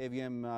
AVM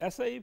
SIA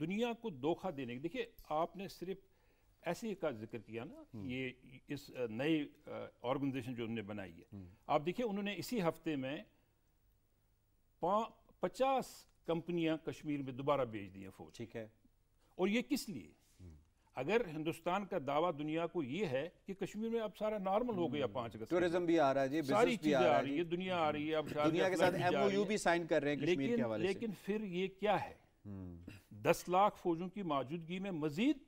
دنیا کو دھوکہ دینے کی، دیکھیے آپ نے صرف ایسے کا ذکر کیا نا، یہ اس نئی آرگنائزیشن جو انہوں نے بنائی ہے، آپ دیکھیں انہوں نے اسی ہفتے میں 50 کمپنیاں کشمیر میں دوبارہ بھیج دی ہیں فوج. ٹھیک ہے. اور یہ کس لیے؟ اگر ہندوستان کا دعویٰ دنیا کو یہ ہے کہ کشمیر میں اب سارا نارمل ہو گیا، 5 اگست ٹورزم بھی آ رہا ہے جی، ساری چیزیں آ رہی ہے، دنیا آ رہی ہے، اب دنیا کے ساتھ ایم او یو بھی سائن کر رہے ہیں کشمیر کے حوالے سے. لیکن پھر یہ کیا ہے؟ 10 لاکھ فوجوں کی موجودگی میں مزید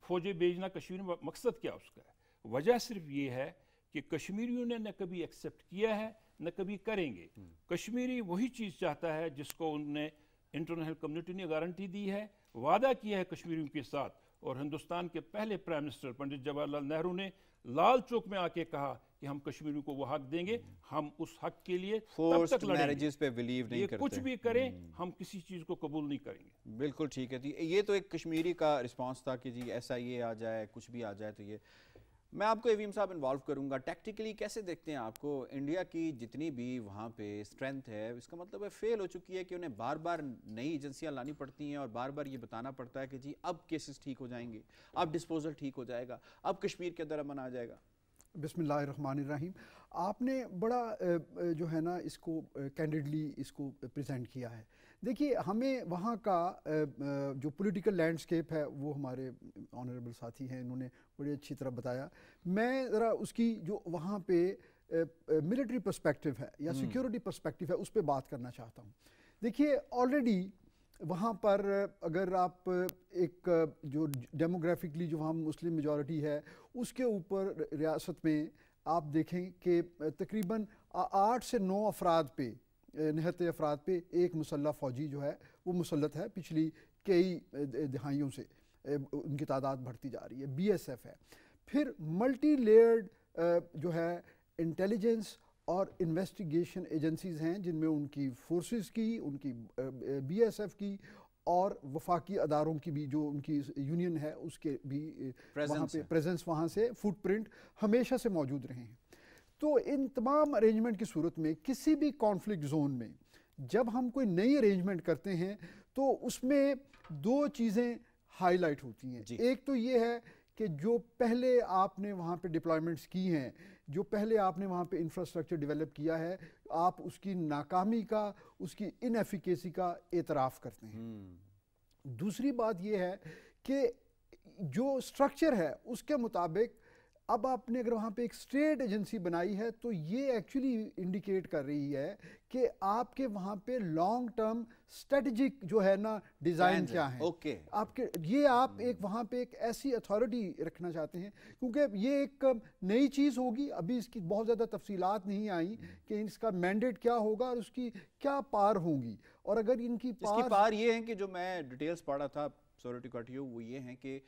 فوجیں بھیجنا کشمیر میں مقصد کیا اس کا ہے؟ وجہ صرف یہ ہے کہ کشمیریوں نے نہ کبھی ایکسیپٹ کیا ہے نہ کبھی کریں گے. کشمیری وہی چیز چاہتا ہے جس کو انہوں نے انٹرنیشنل کمیونٹی نے گارنٹی دی ہے، وعدہ کیا ہے کشمیریوں کے ساتھ. اور ہندوستان کے پہلے پرائم منسٹر پنڈت جواہر لال نہرو نے لال چوک میں آ کے کہا کہ ہم کشمیریوں کو وہ حق دیں گے، ہم اس حق کے لیے تب تک لڑیں گے. پہ بلیو نہیں یہ کرتے، کچھ بھی کریں ہم کسی چیز کو قبول نہیں کریں گے. بالکل ٹھیک ہے. یہ تو ایک کشمیری کا رسپانس تھا کہ جی ایسا یہ آ جائے، کچھ بھی آ جائے تو یہ. میں آپ کو ایویم صاحب انوالو کروں گا. ٹیکٹیکلی کیسے دیکھتے ہیں آپ کو انڈیا کی جتنی بھی وہاں پہ اسٹرینتھ ہے، اس کا مطلب ہے فیل ہو چکی ہے کہ انہیں بار بار نئی ایجنسیاں لانی پڑتی ہیں اور بار بار یہ بتانا پڑتا ہے کہ جی اب کیسز ٹھیک ہو جائیں گے، اب ڈسپوزل ٹھیک ہو جائے گا، اب کشمیر کے اندر امن آ جائے گا. بسم اللہ الرحمن الرحیم. آپ نے بڑا جو ہے نا اس کو کینڈیڈلی اس کو پریزنٹ کیا ہے. دیکھیے ہمیں وہاں کا جو پولیٹیکل لینڈسکیپ ہے وہ ہمارے آنریبل ساتھی ہیں، انہوں نے بڑی اچھی طرح بتایا. میں ذرا اس کی جو وہاں پہ ملٹری پرسپیکٹیو ہے یا سیکیورٹی پرسپیکٹیو ہے اس پہ بات کرنا چاہتا ہوں. دیکھیے آلریڈی وہاں پر اگر آپ ایک جو ڈیموگرافکلی جو وہاں مسلم میجورٹی ہے اس کے اوپر ریاست میں آپ دیکھیں کہ تقریباً 8 سے 9 افراد پہ، نہتے افراد پہ ایک مسلح فوجی جو ہے وہ مسلط ہے. پچھلی کئی دہائیوں سے ان کی تعداد بڑھتی جا رہی ہے. بی ایس ایف ہے. پھر ملٹی لیئرڈ جو ہے انٹیلیجنس اور انویسٹیگیشن ایجنسیز ہیں جن میں ان کی فورسز کی، ان کی بی ایس ایف کی اور وفاقی اداروں کی بھی جو ان کی یونین ہے اس کے بھی وہاں پہ پریزنس، وہاں سے فٹ پرنٹ ہمیشہ سے موجود رہے ہیں. تو ان تمام ارینجمنٹ کی صورت میں کسی بھی کانفلکٹ زون میں جب ہم کوئی نئی ارینجمنٹ کرتے ہیں تو اس میں 2 چیزیں ہائی لائٹ ہوتی ہیں. ایک تو یہ ہے کہ جو پہلے آپ نے وہاں پہ ڈپلائمنٹس کی ہیں، جو پہلے آپ نے وہاں پہ انفراسٹرکچر ڈیولپ کیا ہے، آپ اس کی ناکامی کا، اس کی ان ایفیکیسی کا اعتراف کرتے ہیں. دوسری بات یہ ہے کہ جو اسٹرکچر ہے اس کے مطابق اب آپ نے اگر وہاں پہ ایک اسٹیٹ ایجنسی بنائی ہے تو یہ ایکچولی انڈیکیٹ کر رہی ہے کہ آپ کے وہاں پہ لانگ ٹرم اسٹریٹجک جو ہے نا ڈیزائن کیا ہے. آپ کے یہ آپ ایک وہاں پہ ایک ایسی اتھارٹی رکھنا چاہتے ہیں کیونکہ یہ ایک نئی چیز ہوگی. ابھی اس کی بہت زیادہ تفصیلات نہیں آئیں کہ اس کا مینڈیٹ کیا ہوگا اور اس کی کیا پار ہوں گی. اور اگر ان کی پار یہ ہیں کہ جو میں ڈیٹیلز پڑھا تھا سوری ٹو کٹ یو، وہ یہ ہیں کہ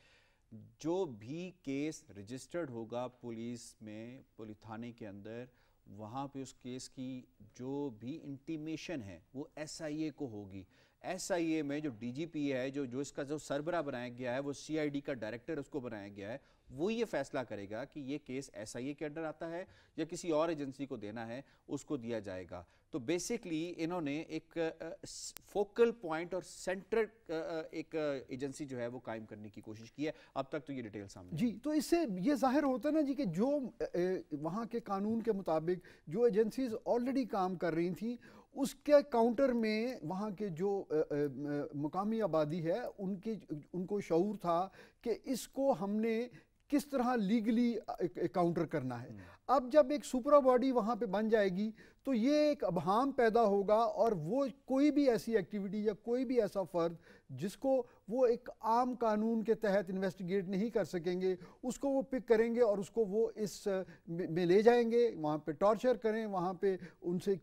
جو بھی کیس رجسٹرڈ ہوگا پولیس میں، پولیس تھانے کے اندر، وہاں پہ اس کیس کی جو بھی انٹیمیشن ہے وہ ایس آئی اے کو ہوگی. ایس آئی اے میں جو ڈی جی پی ہے، جو اس کا جو سربراہ بنایا گیا ہے، وہ سی آئی ڈی کا ڈائریکٹر اس کو بنایا گیا ہے، وہ یہ فیصلہ کرے گا کہ یہ کیس ایس آئی اے کے انڈر آتا ہے یا کسی اور ایجنسی کو دینا ہے، اس کو دیا جائے گا. تو بیسکلی انہوں نے ایک فوکل پوائنٹ اور سینٹر ایک ایجنسی جو ہے وہ قائم کرنے کی کوشش کی ہے. اب تک تو یہ ڈیٹیل سامنے جی. تو اس سے یہ ظاہر ہوتا ہے نا جی کہ جو وہاں کے قانون کے مطابق جو ایجنسیز آلریڈی کام کر رہی تھیں اس کے کاؤنٹر میں وہاں کے جو مقامی آبادی ہے ان کو شعور تھا کہ اس کو ہم نے کس طرح لیگلی کاؤنٹر کرنا ہے. اب جب ایک سپرا باڈی وہاں پہ بن جائے گی تو یہ ایک ابہام پیدا ہوگا اور وہ کوئی بھی ایسی ایکٹیویٹی یا کوئی بھی ایسا فرد جس کو وہ ایک عام قانون کے تحت انویسٹیگیٹ نہیں کر سکیں گے اس کو وہ پک کریں گے اور اس کو وہ اس میں لے جائیں گے، وہاں پہ ٹارچر کریں، وہاں پہ ان سے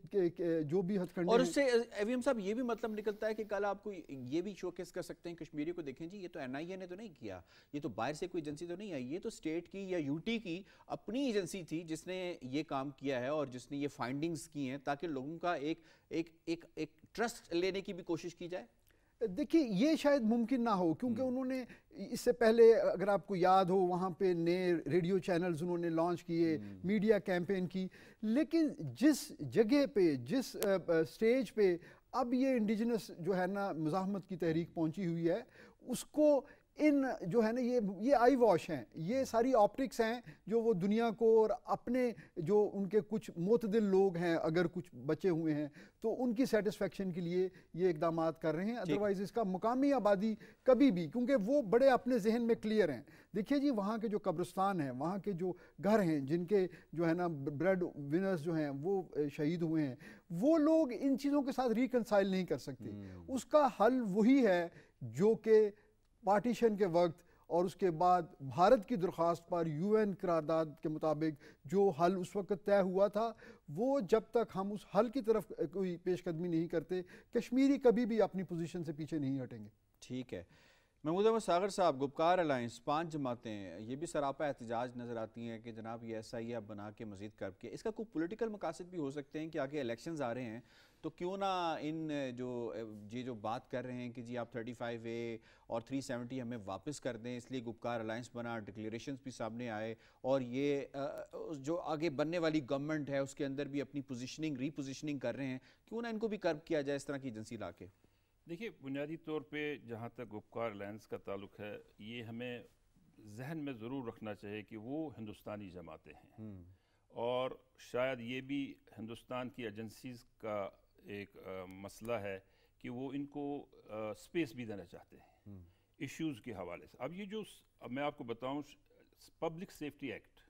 جو بھی ہتھ کنڈے. اور اس سے ایویم صاحب یہ بھی مطلب نکلتا ہے کہ کل آپ کو یہ بھی شوکیس کر سکتے ہیں کشمیری کو، دیکھیں جی یہ تو این آئی اے نے تو نہیں کیا، یہ تو باہر سے کوئی ایجنسی تو نہیں آئی، یہ تو اسٹیٹ کی یا یو ٹی کی اپنی ایجنسی تھی جس نے یہ کام کیا ہے اور جس نے یہ فائنڈنگز کی ہیں تاکہ لوگوں کا ایک ٹرسٹ لینے کی بھی کوشش کی جائے. دیکھیے یہ شاید ممکن نہ ہو کیونکہ انہوں نے اس سے پہلے اگر آپ کو یاد ہو وہاں پہ نئے ریڈیو چینلز انہوں نے لانچ کیے، میڈیا کیمپین کی، لیکن جس جگہ پہ جس سٹیج پہ اب یہ انڈیجنس جو ہے نا مزاحمت کی تحریک پہنچی ہوئی ہے، اس کو ان جو ہے نا یہ آئی واش ہیں، یہ ساری آپٹکس ہیں جو وہ دنیا کو اور اپنے جو ان کے کچھ معتدل لوگ ہیں اگر کچھ بچے ہوئے ہیں تو ان کی سیٹسفیکشن کے لیے یہ اقدامات کر رہے ہیں. ادروائز اس کا مقامی آبادی کبھی بھی، کیونکہ وہ بڑے اپنے ذہن میں کلیئر ہیں. دیکھیے جی وہاں کے جو قبرستان ہیں، وہاں کے جو گھر ہیں جن کے جو ہے نا بریڈ ونرز جو ہیں وہ شہید ہوئے ہیں، وہ لوگ ان چیزوں کے ساتھ ریکنسائل نہیں کر سکتے. اس کا حل وہی ہے جو کہ پارٹیشن کے وقت اور اس کے بعد بھارت کی درخواست پر UN قرارداد کے مطابق جو حل اس وقت طے ہوا تھا، وہ جب تک ہم اس حل کی طرف کوئی پیش قدمی نہیں کرتے، کشمیری کبھی بھی اپنی پوزیشن سے پیچھے نہیں ہٹیں گے. ٹھیک ہے. محمود احمد ساغر صاحب، گپکار الائنس 5 جماعتیں یہ بھی سراپا احتجاج نظر آتی ہیں کہ جناب یہ SI اب بنا کے مزید کر کے، اس کا کوئی پولیٹیکل مقاصد بھی ہو سکتے ہیں کہ آگے الیکشنز آ رہے ہیں تو کیوں نہ ان جو بات کر رہے ہیں کہ جی آپ 35A اور 370 ہمیں واپس کر دیں، اس لیے گپکار الائنس بنا، ڈکلیریشنز بھی سامنے آئے اور یہ جو آگے بننے والی گورنمنٹ ہے اس کے اندر بھی اپنی پوزیشننگ ری پوزیشننگ کر رہے ہیں، کیوں نہ ان کو بھی کرب کیا جائے اس طرح کی ایجنسی لا کے؟ دیکھیے بنیادی طور پہ جہاں تک گپکار الائنس کا تعلق ہے، یہ ہمیں ذہن میں ضرور رکھنا چاہیے کہ وہ ہندوستانی جماعتیں ہیں اور شاید یہ بھی ہندوستان کی ایجنسیز کا ایک مسئلہ ہے کہ وہ ان کو سپیس بھی دینا چاہتے ہیں ایشوز کے حوالے سے. اب یہ جو میں آپ کو بتاؤں، پبلک سیفٹی ایکٹ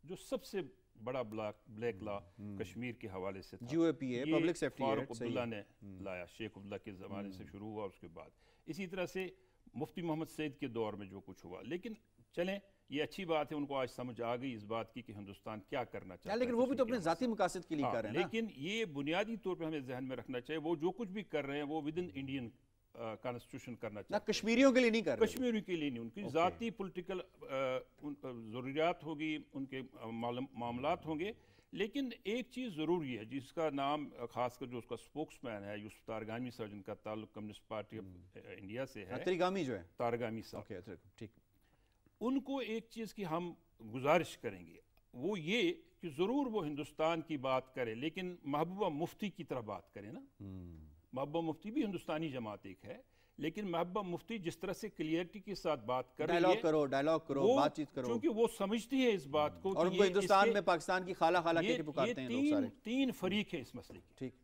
جو سب سے بڑا بلیک لا کشمیر کے حوالے سے تھا، پبلک سیفٹی فاروق عبداللہ نے لایا، شیخ عبداللہ کے زمانے سے شروع ہوا اس کے بعد. اسی طرح سے مفتی محمد سعید کے دور میں جو کچھ ہوا. لیکن چلیں یہ اچھی بات ہے، ان کو آج سمجھ آ گئی اس بات کی کہ ہندوستان کیا کرنا چاہتا ہے، لیکن وہ بھی تو اپنے ذاتی مقاصد کے لیے کر رہے ہیں. لیکن یہ بنیادی طور پہ ہمیں ذہن میں رکھنا چاہیے وہ جو کچھ بھی کر رہے ہیں وہ ود ان انڈین کانسٹیٹیوشن کرنا چاہتے ہیں. کشمیریوں کے لیے نہیں کر رہے، کشمیریوں کے لیے نہیں، ان کی ذاتی پولیٹیکل ضروریات ہوگی، ان کے معاملات ہوں گے. لیکن ایک چیز ضروری ہے جس کا نام خاص کر جو اس کا سپوکس مین ہے یوسف تارگامی صاحب، جن کا تعلق کمیونسٹ پارٹی آف انڈیا سے ہے، تارگامی جو ہے تارگامی صاحب، ٹھیک، ان کو ایک چیز کی ہم گزارش کریں گے، وہ یہ کہ ضرور وہ ہندوستان کی بات کرے لیکن محبوبہ مفتی کی طرح بات کرے نا. محبوبہ مفتی بھی ہندوستانی جماعت ایک ہے، لیکن محبوبہ مفتی جس طرح سے کلیئرٹی کے ساتھ بات کر رہی ہے، ڈائلاگ کرو، بات چیت کرو، کیونکہ وہ سمجھتی ہے اس بات کو اور ان کو ہندوستان میں پاکستان کی خالہ خالہ کے پکارتے ہیں لوگ سارے. تین فریق ہیں اس مسئلے کے. ٹھیک،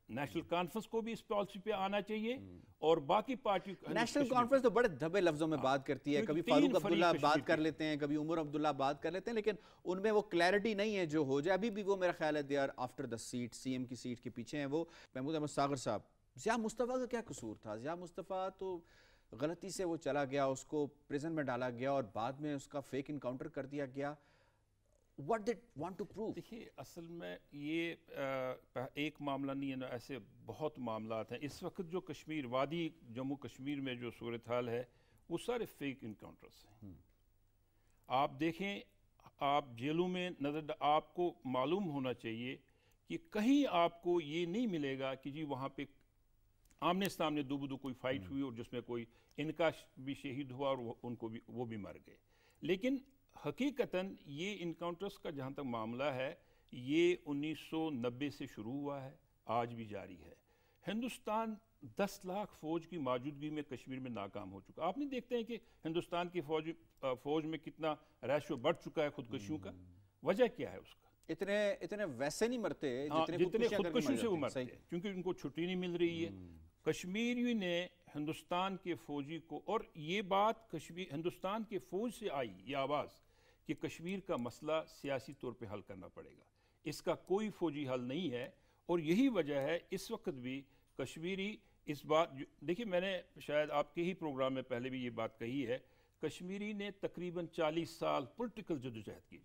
نیشنل کانفرنس کو بھی اس پالیسی پہ آنا چاہیے اور باقی پارٹی. نیشنل کانفرنس تو بڑے دھبے لفظوں میں بات کرتی ہے، کبھی فاروق عبداللہ بات کر لیتے ہیں، کبھی عمر عبداللہ بات کر لیتے ہیں، لیکن ان میں وہ کلیئرٹی نہیں ہے جو ہو جائے. ابھی بھی وہ میرا خیال ہے they are after the seat, CM کی سیٹ کے پیچھے ہیں وہ. محمود احمد ساغر صاحب، ضیاء مصطفیٰ کا کیا قصور تھا؟ ضیاء مصطفیٰ تو غلطی سے وہ چلا گیا، اس کو پریزن میں ڈالا گیا اور بعد میں اس کا فیک انکاؤنٹر کر دیا گیا. What did want to prove؟ دیکھیے اصل میں یہ ایک معاملہ نہیں ہے نا، ایسے بہت معاملات ہیں. اس وقت جو کشمیر وادی جموں کشمیر میں جو صورتحال ہے وہ سارے فیک انکاؤنٹرز ہیں. آپ دیکھیں، آپ جیلوں میں نظر، آپ کو معلوم ہونا چاہیے کہ کہیں آپ کو یہ نہیں ملے گا کہ جی وہاں پہ آمنے سامنے دو بدو کوئی فائٹ ہوئی اور جس میں کوئی ان کا بھی شہید ہوا اور ان کو بھی وہ بھی مر گئے. لیکن حقیقتاً یہ انکاؤنٹرز کا جہاں تک معاملہ ہے یہ 1990 سے شروع ہوا ہے، آج بھی جاری ہے. ہندوستان 10 لاکھ فوج کی موجودگی میں کشمیر میں ناکام ہو چکا. آپ نہیں دیکھتے ہیں کہ ہندوستان کی فوج میں کتنا ریشو بڑھ چکا ہے خودکشیوں کا؟ وجہ کیا ہے اس کا؟ اتنے ویسے نہیں مرتے جتنے خودکشیوں سے وہ مرتے ہیں، کیونکہ ان کو چھٹی نہیں مل رہی ہے. کشمیریوں نے ہندوستان کے فوجی کو، اور یہ بات ہندوستان کے فوج سے آئی یہ آواز کہ کشمیر کا مسئلہ سیاسی طور پہ حل کرنا پڑے گا، اس کا کوئی فوجی حل نہیں ہے. اور یہی وجہ ہے اس وقت بھی کشمیری اس بات، دیکھیے میں نے شاید آپ کے ہی پروگرام میں پہلے بھی یہ بات کہی ہے، کشمیری نے تقریباً 40 سال پولیٹیکل جدوجہد کی.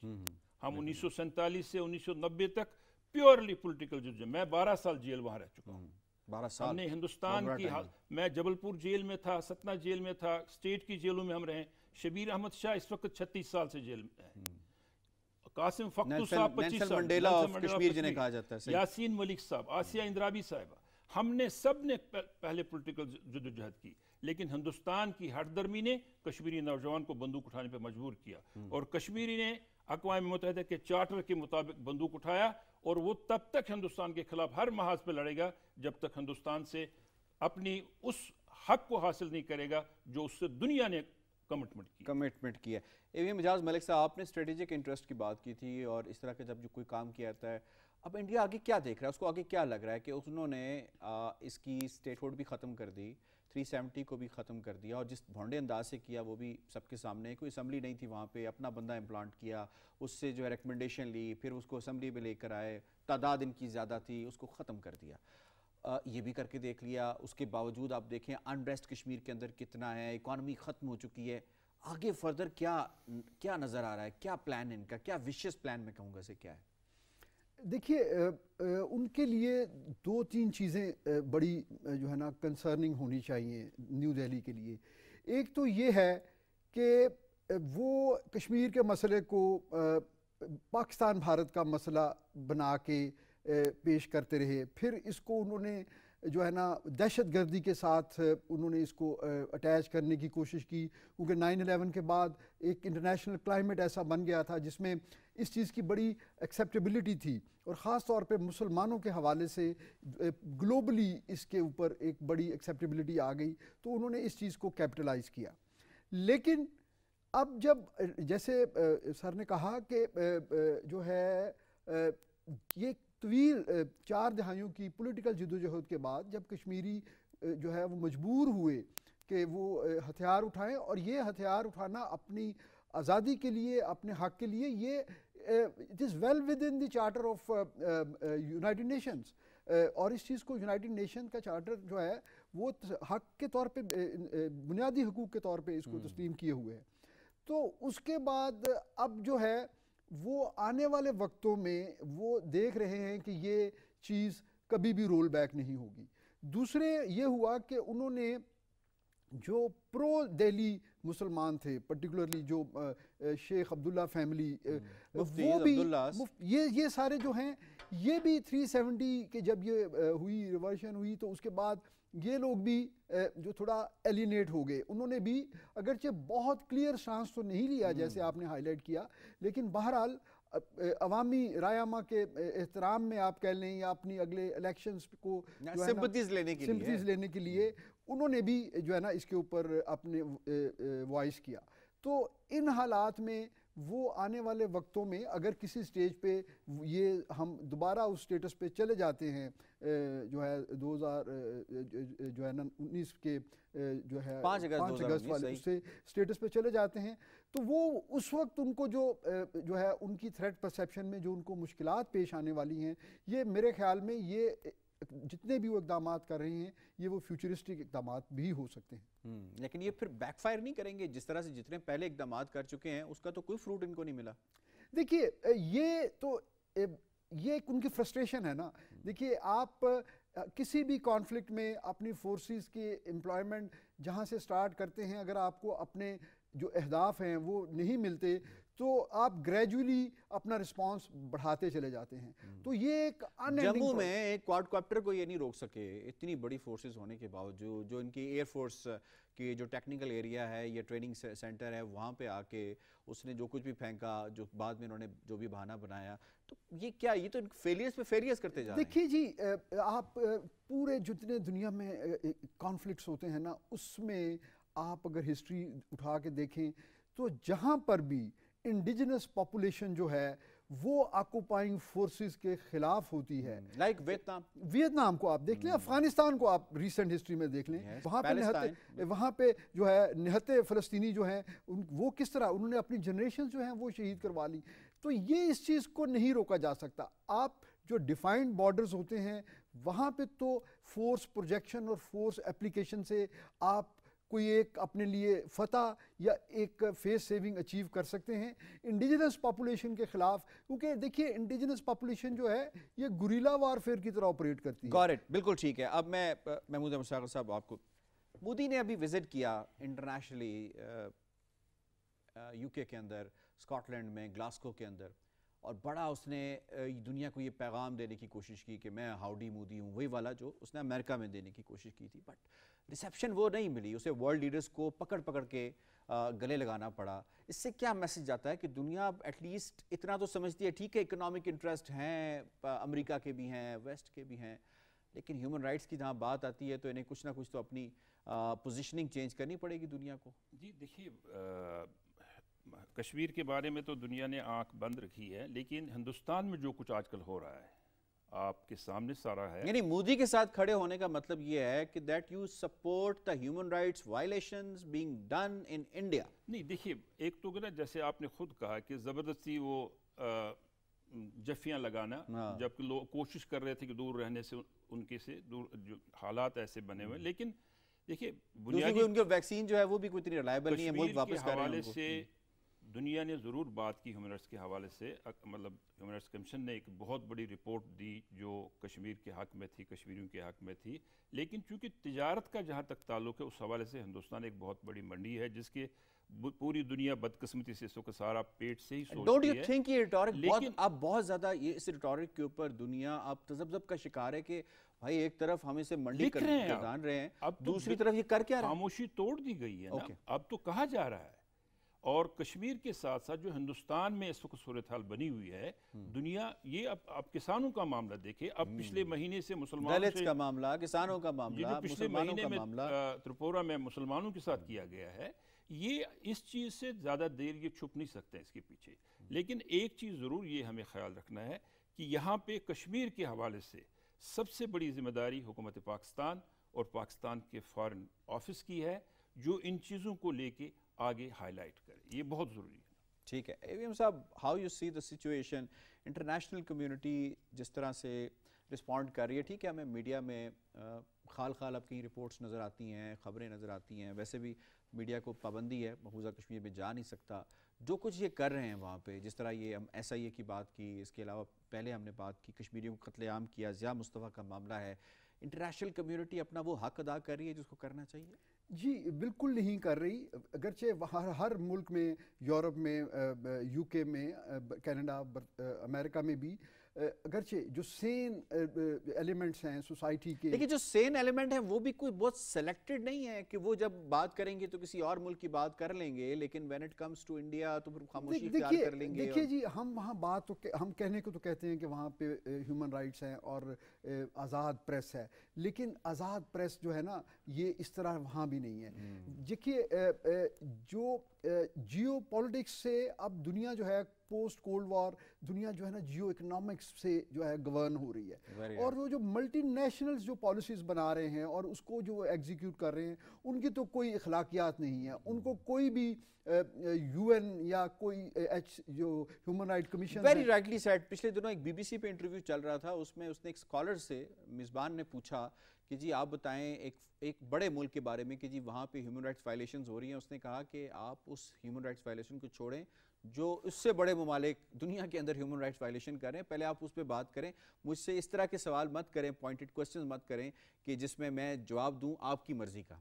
ہم 1947 سے 1990 تک پیورلی پولیٹیکل جدوجہد. میں 12 سال جیل وہاں رہ چکا ہوں. 12 سال ہم نے ہندوستان کی میں جبل پور جیل میں تھا، ستنا جیل میں تھا، اسٹیٹ کی جیلوں میں ہم رہے. شبیر احمد شاہ اس وقت 36 سال سے جیل میں ہے. قاسم فقتو صاحب 25 سال، یاسین ملک صاحب، آسیہ اندرابی صاحبہ، ہم نے سب نے پہلے پولیٹیکل جدوجہد کی. لیکن ہندوستان کی ہٹ درمی نے کشمیری نوجوان کو بندوق اٹھانے پہ مجبور کیا اور کشمیری نے اقوام متحدہ کے چارٹر کے مطابق بندوق اٹھایا، اور وہ تب تک ہندوستان کے خلاف ہر محاذ پہ لڑے گا جب تک ہندوستان سے اپنی اس حق کو حاصل نہیں کرے گا جو اس سے دنیا نے کمٹمنٹ کی ہے۔ ایم اعجاز ملک صاحب، آپ نے اسٹریٹجک انٹرسٹ کی بات کی تھی، اور اس طرح کا جب جو کوئی کام کیا جاتا ہے، اب انڈیا آگے کیا دیکھ رہا ہے؟ اس کو آگے کیا لگ رہا ہے کہ انہوں نے اس کی اسٹیٹ ہوڈ بھی ختم کر دی، 370 کو بھی ختم کر دیا، اور جس بھونڈے انداز سے کیا وہ بھی سب کے سامنے، کوئی اسمبلی نہیں تھی وہاں پہ، اپنا بندہ امپلانٹ کیا، اس سے جو ہے ریکمنڈیشن لی، پھر اس کو اسمبلی میں لے کر آئے، تعداد ان کی زیادہ تھی، اس کو ختم کر دیا۔ یہ بھی کر کے دیکھ لیا، اس کے باوجود آپ دیکھیں انریسٹ کشمیر کے اندر کتنا ہے، اکانومی ختم ہو چکی ہے، آگے فردر کیا نظر آ رہا ہے؟ کیا پلان ان کا، کیا وشیس پلان میں کہوں گا اسے کیا ہے؟ دیکھیے ان کے لیے 2-3 چیزیں بڑی جو ہے نا کنسرننگ ہونی چاہیے نیو دہلی کے لیے۔ ایک تو یہ ہے کہ وہ کشمیر کے مسئلے کو پاکستان بھارت کا مسئلہ بنا کے پیش کرتے رہے، پھر اس کو انہوں نے جو ہے نا دہشت گردی کے ساتھ انہوں نے اس کو اٹیچ کرنے کی کوشش کی، کیونکہ 9/11 کے بعد ایک انٹرنیشنل کلائمیٹ ایسا بن گیا تھا جس میں اس چیز کی بڑی ایکسیپٹیبلٹی تھی، اور خاص طور پہ مسلمانوں کے حوالے سے گلوبلی اس کے اوپر ایک بڑی ایکسیپٹیبلٹی آ گئی، تو انہوں نے اس چیز کو کیپٹلائز کیا۔ لیکن اب جب جیسے سر نے کہا کہ جو ہے یہ طویل 4 دہائیوں کی پولیٹیکل جدوجہد کے بعد جب کشمیری جو ہے وہ مجبور ہوئے کہ وہ ہتھیار اٹھائیں، اور یہ ہتھیار اٹھانا اپنی آزادی کے لیے، اپنے حق کے لیے، یہ it is well within the charter of United Nations, اور اس چیز کو یونائٹڈ نیشن کا چارٹر جو ہے وہ حق کے طور پہ، بنیادی حقوق کے طور پہ اس کو تسلیم کیے ہوئے ہیں۔ تو اس کے بعد اب جو ہے وہ آنے والے وقتوں میں وہ دیکھ رہے ہیں کہ یہ چیز کبھی بھی رول بیک نہیں ہوگی۔ دوسرے یہ ہوا کہ انہوں نے جو پرو دہلی مسلمان تھے، پرٹیکولرلی جو شیخ عبداللہ فیملی، وہ بھی یہ سارے جو ہیں، یہ بھی 370 کے جب یہ ہوئی ریورشن ہوئی تو اس کے بعد یہ لوگ بھی جو تھوڑا ایلینیٹ ہو گئے، انہوں نے بھی اگرچہ بہت کلیئر سٹانس تو نہیں لیا جیسے آپ نے ہائی لائٹ کیا، لیکن بہرحال عوامی رائے عامہ کے احترام میں آپ کہہ لیں یا اپنی اگلے الیکشنز کو سمپتھیز لینے کے لیے انہوں نے بھی جو ہے نا اس کے اوپر اپنے وائس کیا۔ تو ان حالات میں وہ آنے والے وقتوں میں اگر کسی سٹیج پہ یہ ہم دوبارہ اس سٹیٹس پہ چلے جاتے ہیں جو ہے 2019 کے جو ہے 5 اگست والے اس سے سٹیٹس پہ چلے جاتے ہیں، تو وہ اس وقت ان کو جو ہے ان کی تھریٹ پرسیپشن میں جو ان کو مشکلات پیش آنے والی ہیں، یہ میرے خیال میں یہ جتنے بھی وہ اقدامات کر رہے ہیں یہ وہ فیوچرسٹک اقدامات بھی ہو سکتے ہیں۔ لیکن یہ پھر بیک فائر نہیں کریں گے؟ جس طرح سے جتنے پہلے اقدامات کر چکے ہیں اس کا تو کوئی فروٹ ان کو نہیں ملا۔ دیکھیے یہ ان کی فرسٹریشن ہے نا۔ دیکھیے آپ کسی بھی کانفلکٹ میں اپنی فورسز کی امپلائمنٹ جہاں سے سٹارٹ کرتے ہیں، اگر آپ کو اپنے جو اہداف ہیں وہ نہیں ملتے تو آپ گریجولی اپنا رسپانس بڑھاتے چلے جاتے ہیں۔ تو یہ ایک جموں میں ایک کوارڈ کاپٹر کو یہ نہیں روک سکے، اتنی بڑی فورسز ہونے کے باوجود، جو ان کی ایئر فورس کی جو ٹیکنیکل ایریا ہے یا ٹریننگ سینٹر ہے وہاں پہ آ کے اس نے جو کچھ بھی پھینکا، جو بعد میں انہوں نے جو بھی بہانہ بنایا، تو یہ کیا، یہ تو فیلیئرز پہ فیلیئرز کرتے جا رہے ہیں۔ دیکھیے جی، آپ پورے جتنے دنیا میں کانفلکٹس ہوتے ہیں نا، اس میں آپ اگر ہسٹری اٹھا کے دیکھیں تو جہاں پر بھی انڈیجنس پاپولیشن جو ہے وہ آکوپائنگ فورسز کے خلاف ہوتی ہے، لائک ویتنام کو آپ دیکھ لیں، افغانستان کو آپ ریسنٹ ہسٹری میں دیکھ لیں، وہاں پہ جو ہے نہتے فلسطینی جو ہیں وہ کس طرح انہوں نے اپنی جنریشن جو ہیں وہ شہید کروا لی۔ تو یہ اس چیز کو نہیں روکا جا سکتا۔ آپ جو ڈیفائنڈ بارڈرز ہوتے ہیں وہاں پہ تو فورس پروجیکشن اور فورس اپلیکیشن سے آپ کوئی ایک اپنے لیے فتح یا ایک فیس سیونگ اچیو کر سکتے ہیں انڈیجنس پاپولیشن کے خلاف، کیونکہ دیکھیے انڈیجنس پاپولیشن جو ہے یہ گوریلا وارفیئر کی طرح آپریٹ کرتی ہے۔ گاٹ اٹ، بالکل ٹھیک ہے۔ اب میں محمود احمد شاکر صاحب، آپ کو مودی نے ابھی وزٹ کیا انٹرنیشنلی یو کے اندر، اسکاٹ لینڈ میں، گلاسکو کے اندر، اور بڑا اس نے دنیا کو یہ پیغام دینے کی کوشش کی کہ میں ہاؤڈی مودی ہوں، وہی والا جو اس نے امریکہ میں دینے کی کوشش کی تھی، بٹ ریسیپشن وہ نہیں ملی اسے۔ ورلڈ لیڈرز کو پکڑ کے گلے لگانا پڑا. اس سے کیا میسج جاتا ہے کہ دنیا ایٹ لیسٹ اتنا تو سمجھتی ہے ٹھیک ہے اکنامک انٹرسٹ ہیں, امریکہ کے بھی ہیں, ویسٹ کے بھی ہیں, لیکن ہیومن رائٹس کی جہاں بات آتی ہے تو انہیں کچھ نہ کچھ تو اپنی پوزیشننگ چینج کرنی پڑے گی دنیا کو. جی دیکھیے, کشمیر کے بارے میں تو دنیا نے آنکھ بند رکھی ہے, لیکن ہندوستان میں جو کچھ آج کل ہو رہا ہے آپ کے سامنے سارا ہے. یعنی مودی کے ساتھ کھڑے ہونے کا مطلب یہ ہے کہ that you support the human rights violations being done in India. نہیں دیکھیے, ایک تو نا جیسے آپ نے خود کہا کہ زبردستی وہ جفیاں لگانا, جبکہ لوگ کوشش کر رہے تھے کہ دور رہنے سے ان کے سے دور, جو حالات ایسے بنے ہوئے. لیکن دیکھیے بنیادی ان کے ویکسین جو ہے وہ بھی کوئی اتنی ریلائبل نہیں ہے, ملک واپس کر رہے ہیں. حوالے سے دنیا نے ضرور بات کی ہیومن رائٹس کے حوالے سے, مطلب ہیومن رائٹس کمیشن نے ایک بہت بڑی رپورٹ دی جو کشمیر کے حق میں تھی, کشمیریوں کے حق میں تھی. لیکن چونکہ تجارت کا جہاں تک تعلق ہے اس حوالے سے ہندوستان ایک بہت بڑی منڈی ہے جس کے پوری دنیا بدقسمتی سے اس وقت سارا پیٹ سے ہی سوچتی ہے. ڈونٹ یو تھنک یہ ریٹورک اب بہت زیادہ, یہ اس ریٹورک کے اوپر دنیا اب تذبذب کا شکار ہے کہ بھائی ایک طرف ہم اسے منڈی گردان رہے ہیں, اب دوسری طرف یہ کر کیا رہا ہے. خاموشی توڑ دی گئی ہے نا, اب تو کہا جا رہا ہے. اور کشمیر کے ساتھ ساتھ جو ہندوستان میں اس وقت صورتحال بنی ہوئی ہے, دنیا یہ اب کسانوں کا معاملہ دیکھے, اب پچھلے مہینے سے مسلمانوں سے کا معاملہ, کسانوں کا معاملہ, جو پچھلے مہینے میں تریپورہ میں مسلمانوں کے ساتھ کیا گیا ہے, یہ اس چیز سے زیادہ دیر یہ چھپ نہیں سکتے اس کے پیچھے. لیکن ایک چیز ضرور یہ ہمیں خیال رکھنا ہے کہ یہاں پہ کشمیر کے حوالے سے سب سے بڑی ذمہ داری حکومت پاکستان اور پاکستان کے فارن آفس کی ہے, جو ان چیزوں کو لے کے آگے ہائی لائٹ کرے. یہ بہت ضروری ہے. ٹھیک ہے AVM صاحب, how you see the situation, international community جس طرح سے رسپونڈ کر رہی ہے. ٹھیک ہے ہمیں میڈیا میں خال خال اب کہیں رپورٹس نظر آتی ہیں, خبریں نظر آتی ہیں, ویسے بھی میڈیا کو پابندی ہے, مقبوضہ کشمیر میں جا نہیں سکتا. جو کچھ یہ کر رہے ہیں وہاں پہ, جس طرح یہ ہم SIA کی بات کی, اس کے علاوہ پہلے ہم نے بات کی کشمیریوں کو قتل عام کیا, ضیاء مصطفیٰ کا معاملہ ہے, انٹرنیشنل کمیونٹی اپنا وہ حق ادا کر رہی ہے جس کو کرنا چاہیے؟ جی بالکل نہیں کر رہی. اگرچہ ہر ملک میں, یورپ میں, UK میں, کینیڈا, امریکہ میں بھی اگرچہ جو سین ایلیمنٹس ہیں سوسائٹی کے, لیکن جو سین ایلیمنٹ ہیں وہ بھی کوئی بہت سلیکٹڈ نہیں ہے کہ وہ جب بات کریں گے تو کسی اور ملک کی بات کر لیں گے, لیکن when it comes to India تو پھر خاموشی اختیار کر لیں گے. دیکھیے جی, ہم وہاں بات تو ہم کہنے کو تو کہتے ہیں کہ وہاں پہ ہیومن رائٹس ہیں اور آزاد پریس ہے, لیکن آزاد پریس جو ہے نا یہ اس طرح وہاں بھی نہیں ہے. دیکھیے جو جیو پولیٹکس سے اب دنیا جو ہے پوسٹ کولڈ وار دنیا جو ہے نا جیو اکنامکس سے جو ہے گورن ہو رہی ہے, اور وہ جو ملٹی نیشنلز جو پالیسیز بنا رہے ہیں اور اس کو جو ایگزیکیوٹ کر رہے ہیں, ان کی تو کوئی اخلاقیات نہیں ہے. ان کو کوئی بھی UN یا کوئی جو human right commission, very rightly said. پچھلے دنوں ایک BBC پہ انٹرویو چل رہا تھا, اس میں اس نے ایک اسکالر سے, میزبان نے پوچھا کہ جی آپ بتائیں ایک بڑے ملک کے بارے میں کہ جی وہاں پہ ہیومن رائٹس وائلیشنز ہو رہی ہیں. اس نے کہا کہ آپ اس ہیومن رائٹس وائلیشن کو چھوڑیں جو اس سے بڑے ممالک دنیا کے اندر ہیومن رائٹس وائلیشن کر رہے ہیں, پہلے آپ اس پہ بات کریں, مجھ سے اس طرح کے سوال مت کریں, پوائنٹڈ کوسچنز مت کریں کہ جس میں جواب دوں آپ کی مرضی کا.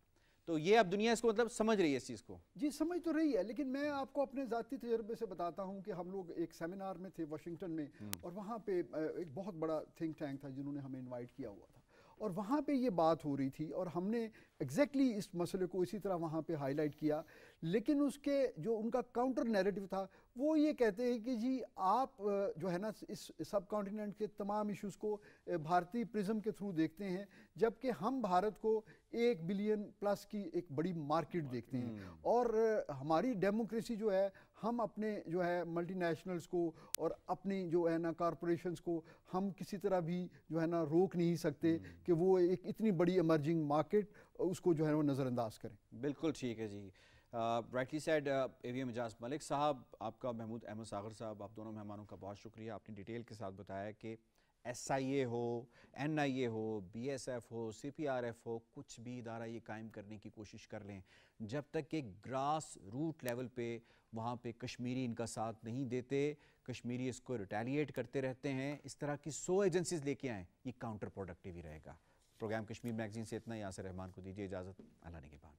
تو یہ اب دنیا اس کو مطلب سمجھ رہی ہے اس چیز کو. جی سمجھ تو رہی ہے, لیکن میں آپ کو اپنے ذاتی تجربے سے بتاتا ہوں کہ ہم لوگ ایک سیمینار میں تھے واشنگٹن میں, اور وہاں پہ ایک بہت بڑا تھنک ٹینک تھا جنہوں نے ہمیں انوائٹ کیا ہوا تھا, اور وہاں پہ یہ بات ہو رہی تھی اور ہم نے ایگزیکٹلی اس مسئلے کو اسی طرح وہاں پہ ہائی لائٹ کیا. لیکن اس کے جو ان کا کاؤنٹر نیریٹو تھا وہ یہ کہتے ہیں کہ جی آپ جو ہے نا اس سب کانٹیننٹ کے تمام ایشوز کو بھارتی پرزم کے تھرو دیکھتے ہیں, جبکہ ہم بھارت کو 1 بلین پلس کی ایک بڑی مارکیٹ دیکھتے ہیں. اور ہماری ڈیموکریسی جو ہے, ہم اپنے جو ہے ملٹی نیشنلز کو اور اپنی جو ہے نا کارپوریشنز کو ہم کسی طرح بھی جو ہے نا روک نہیں سکتے کہ وہ ایک اتنی بڑی ایمرجنگ مارکیٹ اس کو جو ہے وہ نظر انداز کریں. بالکل ٹھیک ہے جی. Rightly said. AVM Ijaz Malik صاحب, آپ کا, محمود احمد ساغر صاحب, آپ دونوں مہمانوں کا بہت شکریہ. آپ نے ڈیٹیل کے ساتھ بتایا کہ SIA ہو, NIA ہو, BSF ہو, CPRF ہو, کچھ بھی ادارہ یہ قائم کرنے کی کوشش کر لیں, جب تک کہ گراس روٹ لیول پہ وہاں پہ کشمیری ان کا ساتھ نہیں دیتے, کشمیری اس کو ریٹیلیٹ کرتے رہتے ہیں, اس طرح کی 100 ایجنسیز لے کے آئیں, یہ کاؤنٹر پروڈکٹیو ہی رہے گا. پروگرام کشمیر میگزین سے اتنا ہی. یاسر رحمان کو دیجیے اجازت. اللہ نگہبان.